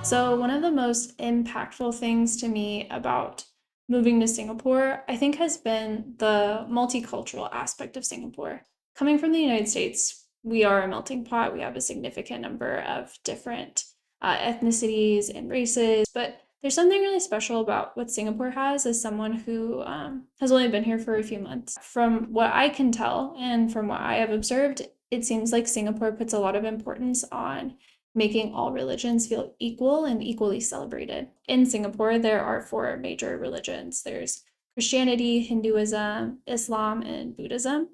So, one of the most impactful things to me about moving to Singapore, I think, has been the multicultural aspect of Singapore. Coming from the United States, we are a melting pot. We have a significant number of different ethnicities and races, but there's something really special about what Singapore has as someone who has only been here for a few months. From what I can tell and from what I have observed, it seems like Singapore puts a lot of importance on making all religions feel equal and equally celebrated. In Singapore, there are four major religions. There's Christianity, Hinduism, Islam, and Buddhism.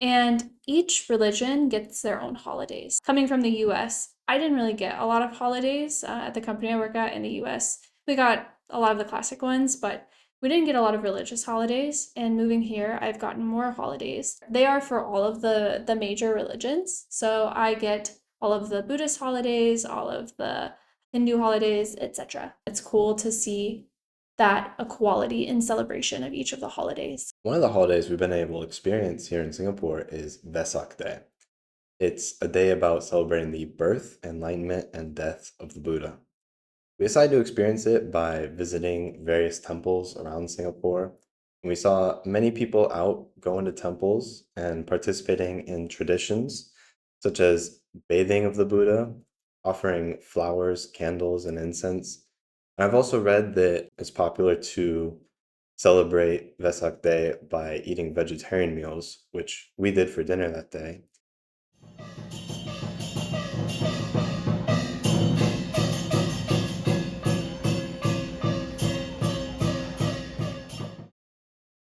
And each religion gets their own holidays. Coming from the US, I didn't really get a lot of holidays at the company I work at in the US. We got a lot of the classic ones, but we didn't get a lot of religious holidays. And moving here, I've gotten more holidays. They are for all of the major religions. So I get all of the Buddhist holidays, all of the Hindu holidays, etc. It's cool to see that equality in celebration of each of the holidays. One of the holidays we've been able to experience here in Singapore is Vesak Day. It's a day about celebrating the birth, enlightenment, and death of the Buddha. We decided to experience it by visiting various temples around Singapore. And we saw many people out going to temples and participating in traditions such as bathing of the Buddha, offering flowers, candles, and incense. And I've also read that it's popular to celebrate Vesak Day by eating vegetarian meals, which we did for dinner that day.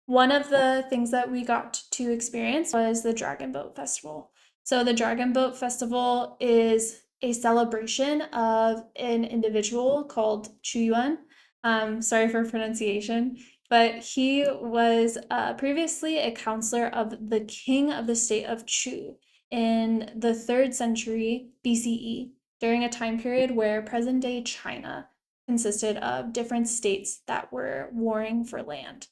One of the things that we got to experience was the Dragon Boat Festival. So, the Dragon Boat Festival is a celebration of an individual called Chu Yuan. Sorry for pronunciation, but he was previously a counselor of the king of the state of Chu in the 3rd century BCE, during a time period where present day China consisted of different states that were warring for land.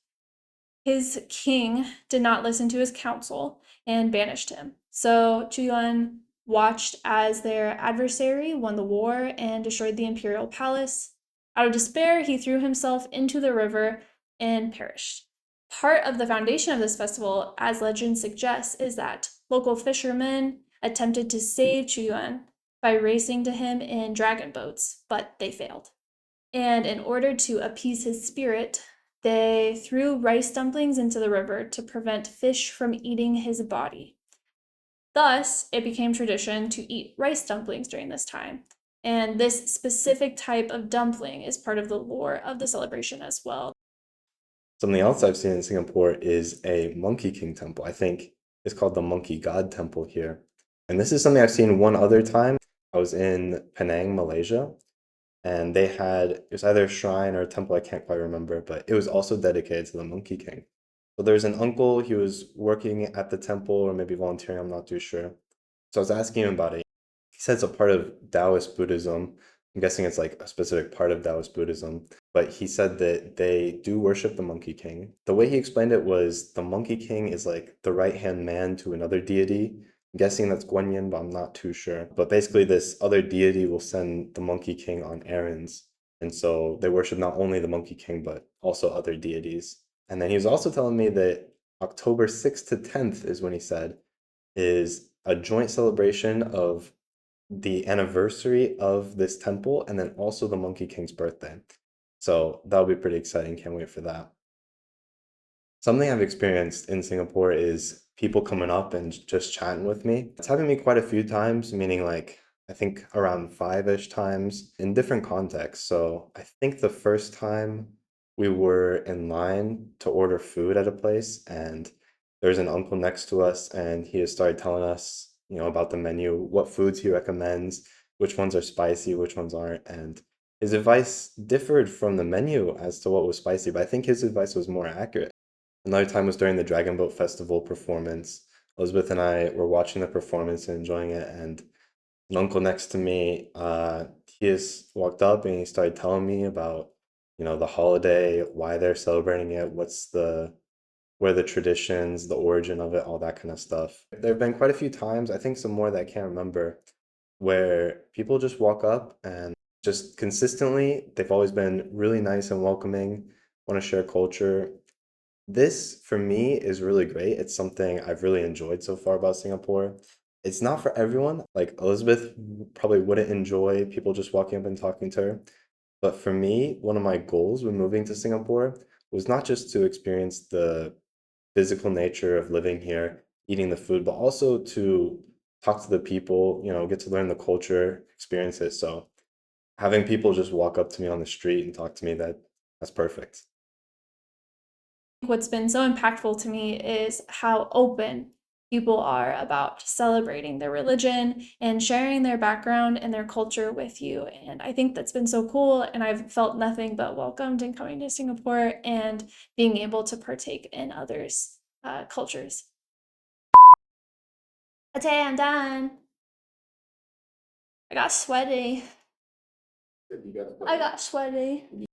His king did not listen to his counsel and banished him. So Chu Yuan watched as their adversary won the war and destroyed the imperial palace. Out of despair, he threw himself into the river and perished. Part of the foundation of this festival, as legend suggests, is that local fishermen attempted to save Chu Yuan by racing to him in dragon boats, but they failed. And in order to appease his spirit, they threw rice dumplings into the river to prevent fish from eating his body. Thus, it became tradition to eat rice dumplings during this time. And this specific type of dumpling is part of the lore of the celebration as well. Something else I've seen in Singapore is a Monkey King temple. I think it's called the Monkey God Temple here. And this is something I've seen one other time. I was in Penang, Malaysia, and they had, it was either a shrine or a temple, I can't quite remember, but it was also dedicated to the Monkey King. So there's an uncle, he was working at the temple or maybe volunteering, I'm not too sure. So I was asking him about it. He said it's a part of Taoist Buddhism. I'm guessing it's like a specific part of Taoist Buddhism. But he said that they do worship the Monkey King. The way he explained it was the Monkey King is like the right-hand man to another deity. I'm guessing that's Guan Yin, but I'm not too sure. But basically, this other deity will send the Monkey King on errands. And so they worship not only the Monkey King, but also other deities. And then he was also telling me that October 6th to 10th is when he said, is a joint celebration of the anniversary of this temple and then also the Monkey King's birthday. So that'll be pretty exciting. Can't wait for that. Something I've experienced in Singapore is people coming up and just chatting with me. It's happened to me quite a few times, meaning like I think around five-ish times in different contexts. So I think the first time we were in line to order food at a place and there's an uncle next to us and he just started telling us, about the menu, what foods he recommends, which ones are spicy, which ones aren't. And his advice differed from the menu as to what was spicy, but I think his advice was more accurate. Another time was during the Dragon Boat Festival performance. Elizabeth and I were watching the performance and enjoying it, and an uncle next to me, he just walked up and he started telling me about, the holiday, why they're celebrating it, what are the traditions, the origin of it, all that kind of stuff. There have been quite a few times, I think some more that I can't remember, where people just walk up and just consistently, they've always been really nice and welcoming, want to share culture. This, for me, is really great. It's something I've really enjoyed so far about Singapore. It's not for everyone. Like Elizabeth probably wouldn't enjoy people just walking up and talking to her. But for me, one of my goals when moving to Singapore was not just to experience the physical nature of living here, eating the food, but also to talk to the people, get to learn the culture, experiences. So having people just walk up to me on the street and talk to me, that's perfect. What's been so impactful to me is how open people are about celebrating their religion and sharing their background and their culture with you. And I think that's been so cool. And I've felt nothing but welcomed in coming to Singapore and being able to partake in others' cultures. Okay, I'm done. I got sweaty. I got sweaty.